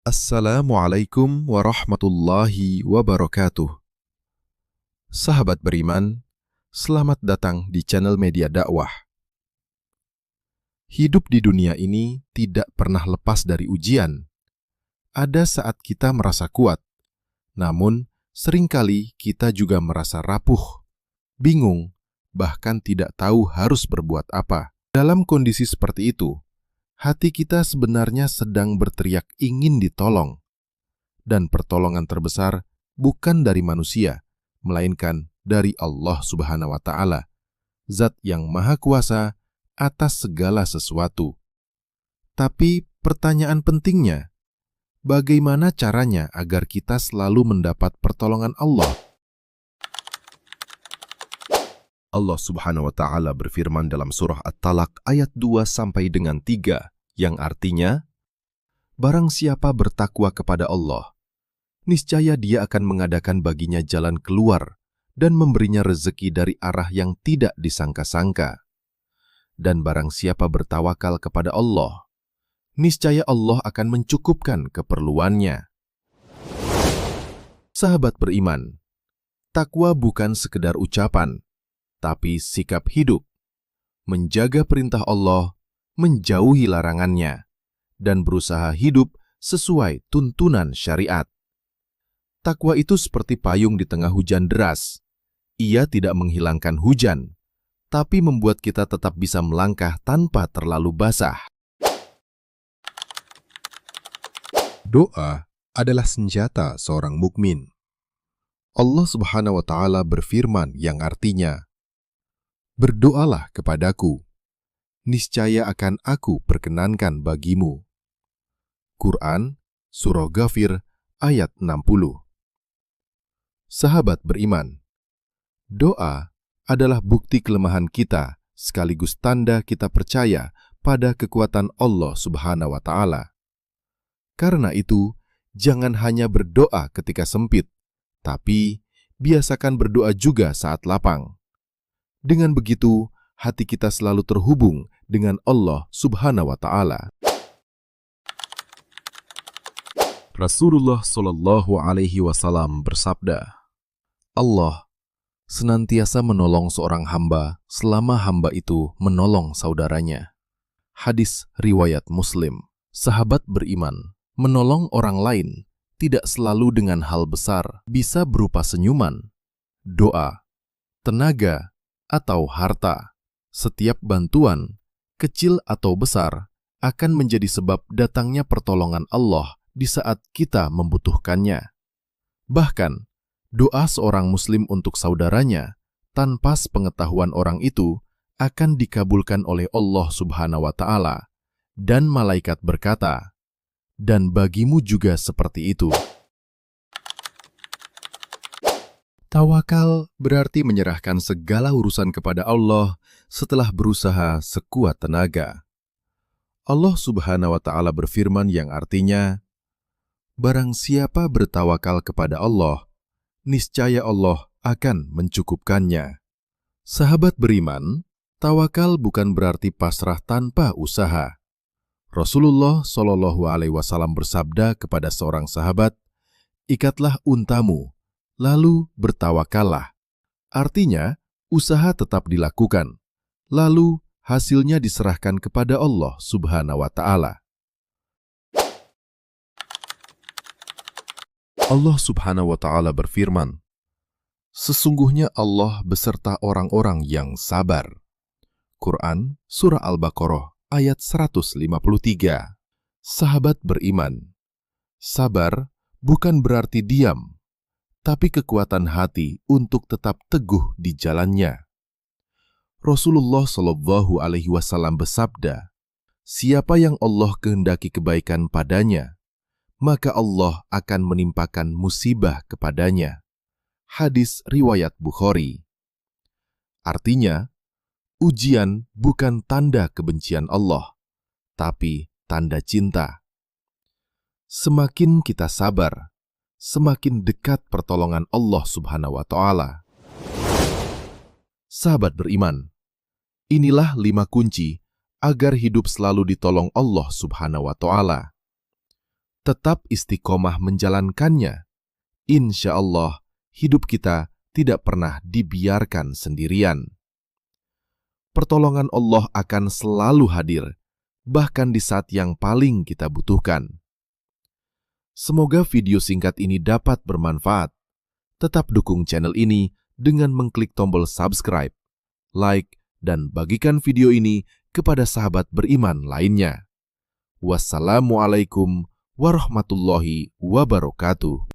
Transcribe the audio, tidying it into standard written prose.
Assalamualaikum warahmatullahi wabarakatuh. Sahabat beriman, selamat datang di channel media dakwah. Hidup di dunia ini tidak pernah lepas dari ujian. Ada saat kita merasa kuat, namun seringkali kita juga merasa rapuh, bingung, bahkan tidak tahu harus berbuat apa. Dalam kondisi seperti itu, hati kita sebenarnya sedang berteriak ingin ditolong. Dan pertolongan terbesar bukan dari manusia, melainkan dari Allah Subhanahu wa Ta'ala, Zat yang Maha Kuasa atas segala sesuatu. Tapi pertanyaan pentingnya, bagaimana caranya agar kita selalu mendapat pertolongan Allah? Allah Subhanahu wa Ta'ala berfirman dalam surah At-Talaq ayat 2-3, yang artinya, barang siapa bertakwa kepada Allah, niscaya Dia akan mengadakan baginya jalan keluar dan memberinya rezeki dari arah yang tidak disangka-sangka. Dan barang siapa bertawakal kepada Allah, niscaya Allah akan mencukupkan keperluannya. Sahabat beriman, takwa bukan sekedar ucapan, tapi sikap hidup. Menjaga perintah Allah, menjauhi larangannya, dan berusaha hidup sesuai tuntunan syariat. Takwa itu seperti payung di tengah hujan deras. Ia tidak menghilangkan hujan, tapi membuat kita tetap bisa melangkah tanpa terlalu basah. Doa adalah senjata seorang mukmin. Allah Subhanahu wa Ta'ala berfirman yang artinya, berdoalah kepadaku, niscaya akan aku perkenankan bagimu. Quran, Surah Ghafir, ayat 60. Sahabat beriman, doa adalah bukti kelemahan kita sekaligus tanda kita percaya pada kekuatan Allah Subhanahu wa Ta'ala. Karena itu, jangan hanya berdoa ketika sempit, tapi biasakan berdoa juga saat lapang. Dengan begitu, hati kita selalu terhubung dengan Allah Subhanahu wa Ta'ala. Rasulullah Shallallahu Alaihi Wasallam bersabda, Allah senantiasa menolong seorang hamba selama hamba itu menolong saudaranya. Hadis riwayat Muslim. Sahabat beriman, menolong orang lain tidak selalu dengan hal besar, bisa berupa senyuman, doa, tenaga, atau harta. Setiap bantuan, kecil atau besar, akan menjadi sebab datangnya pertolongan Allah di saat kita membutuhkannya. Bahkan, doa seorang muslim untuk saudaranya tanpa sepengetahuan orang itu akan dikabulkan oleh Allah Subhanahu wa Ta'ala, dan malaikat berkata, dan bagimu juga seperti itu. Tawakal berarti menyerahkan segala urusan kepada Allah setelah berusaha sekuat tenaga. Allah Subhanahu wa Ta'ala berfirman yang artinya, barang siapa bertawakal kepada Allah, niscaya Allah akan mencukupkannya. Sahabat beriman, tawakal bukan berarti pasrah tanpa usaha. Rasulullah Shallallahu Alaihi Wasallam bersabda kepada seorang sahabat, ikatlah untamu, lalu bertawakallah. Artinya, usaha tetap dilakukan, lalu hasilnya diserahkan kepada Allah Subhanahu wa Ta'ala. Allah Subhanahu wa Ta'ala berfirman, sesungguhnya Allah beserta orang-orang yang sabar. Quran, Surah Al-Baqarah, ayat 153. Sahabat beriman, sabar bukan berarti diam, tapi kekuatan hati untuk tetap teguh di jalannya. Rasulullah Shallallahu Alaihi Wasallam bersabda, siapa yang Allah kehendaki kebaikan padanya, maka Allah akan menimpakan musibah kepadanya. Hadis riwayat Bukhari. Artinya, ujian bukan tanda kebencian Allah, tapi tanda cinta. Semakin kita sabar, semakin dekat pertolongan Allah Subhanahu wa Ta'ala. Sahabat beriman, inilah 5 kunci agar hidup selalu ditolong Allah Subhanahu wa Ta'ala. tetap istiqomah menjalankannya, insya Allah hidup kita tidak pernah dibiarkan sendirian. Pertolongan Allah akan selalu hadir, bahkan di saat yang paling kita butuhkan. Semoga video singkat ini dapat bermanfaat. Tetap dukung channel ini dengan mengklik tombol subscribe, like, dan bagikan video ini kepada sahabat beriman lainnya. Wassalamualaikum warahmatullahi wabarakatuh.